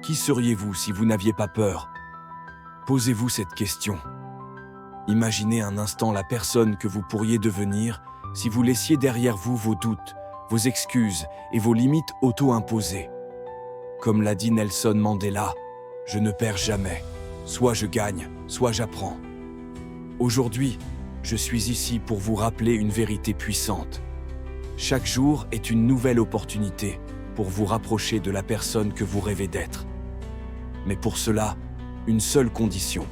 Qui seriez-vous si vous n'aviez pas peur? Posez-vous cette question. Imaginez un instant la personne que vous pourriez devenir si vous laissiez derrière vous vos doutes, vos excuses et vos limites auto-imposées. Comme l'a dit Nelson Mandela, « Je ne perds jamais. Soit je gagne, soit j'apprends. » Aujourd'hui, je suis ici pour vous rappeler une vérité puissante. Chaque jour est une nouvelle opportunité pour vous rapprocher de la personne que vous rêvez d'être. Mais pour cela, une seule condition.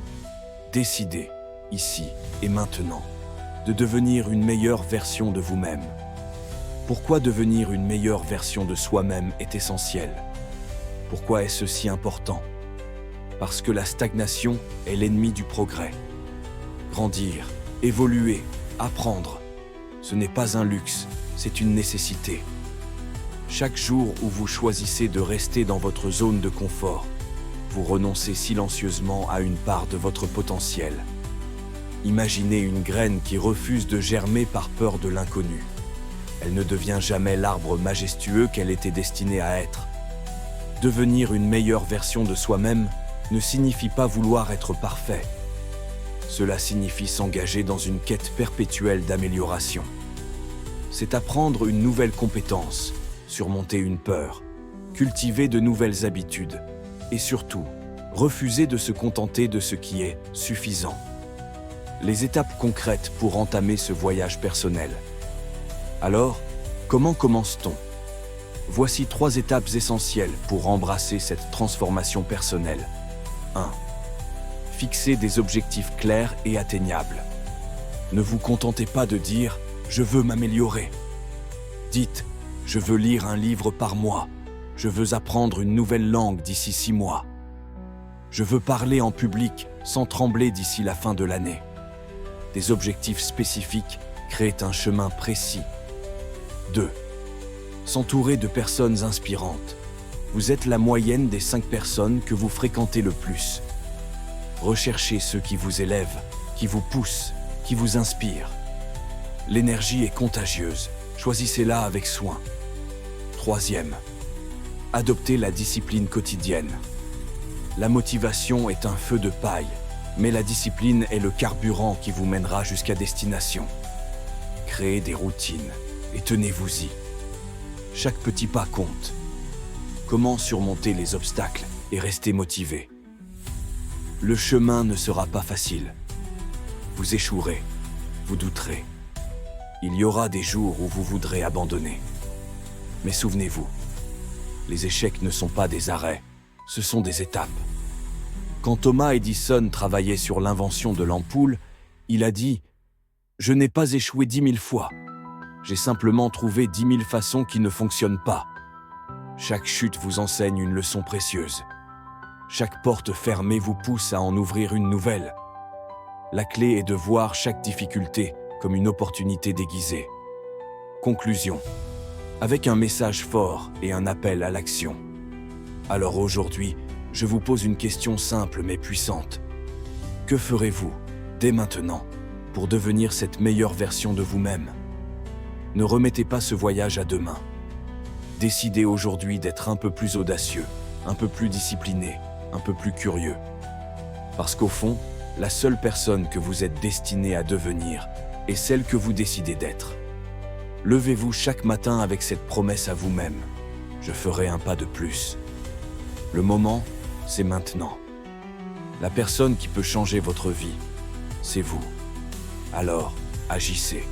Décidez, ici et maintenant, de devenir une meilleure version de vous-même. Pourquoi devenir une meilleure version de soi-même est essentiel? Pourquoi est-ce si important? Parce que la stagnation est l'ennemi du progrès. Grandir, évoluer, apprendre, ce n'est pas un luxe, c'est une nécessité. Chaque jour où vous choisissez de rester dans votre zone de confort, vous renoncez silencieusement à une part de votre potentiel. Imaginez une graine qui refuse de germer par peur de l'inconnu. Elle ne devient jamais l'arbre majestueux qu'elle était destinée à être. Devenir une meilleure version de soi-même ne signifie pas vouloir être parfait. Cela signifie s'engager dans une quête perpétuelle d'amélioration. C'est apprendre une nouvelle compétence, surmonter une peur, cultiver de nouvelles habitudes et surtout, refuser de se contenter de ce qui est suffisant. Les étapes concrètes pour entamer ce voyage personnel. Alors, comment commence-t-on? Voici 3 étapes essentielles pour embrasser cette transformation personnelle. 1. Fixez des objectifs clairs et atteignables. Ne vous contentez pas de dire « je veux m'améliorer ». Dites « je veux lire un livre par mois ». Je veux apprendre une nouvelle langue d'ici 6 mois. Je veux parler en public sans trembler d'ici la fin de l'année. Des objectifs spécifiques créent un chemin précis. 2. S'entourer de personnes inspirantes. Vous êtes la moyenne des 5 personnes que vous fréquentez le plus. Recherchez ceux qui vous élèvent, qui vous poussent, qui vous inspirent. L'énergie est contagieuse. Choisissez-la avec soin. 3. Adoptez la discipline quotidienne. La motivation est un feu de paille, mais la discipline est le carburant qui vous mènera jusqu'à destination. Créez des routines et tenez-vous-y. Chaque petit pas compte. Comment surmonter les obstacles et rester motivé? Le chemin ne sera pas facile. Vous échouerez, vous douterez. Il y aura des jours où vous voudrez abandonner. Mais souvenez-vous, les échecs ne sont pas des arrêts, ce sont des étapes. Quand Thomas Edison travaillait sur l'invention de l'ampoule, il a dit « Je n'ai pas échoué 10 000 fois. J'ai simplement trouvé 10 000 façons qui ne fonctionnent pas. » Chaque chute vous enseigne une leçon précieuse. Chaque porte fermée vous pousse à en ouvrir une nouvelle. La clé est de voir chaque difficulté comme une opportunité déguisée. Conclusion. Avec un message fort et un appel à l'action. Alors aujourd'hui, je vous pose une question simple mais puissante. Que ferez-vous, dès maintenant, pour devenir cette meilleure version de vous-même? Ne remettez pas ce voyage à demain. Décidez aujourd'hui d'être un peu plus audacieux, un peu plus discipliné, un peu plus curieux. Parce qu'au fond, la seule personne que vous êtes destiné à devenir est celle que vous décidez d'être. Levez-vous chaque matin avec cette promesse à vous-même. Je ferai un pas de plus. Le moment, c'est maintenant. La personne qui peut changer votre vie, c'est vous. Alors, agissez.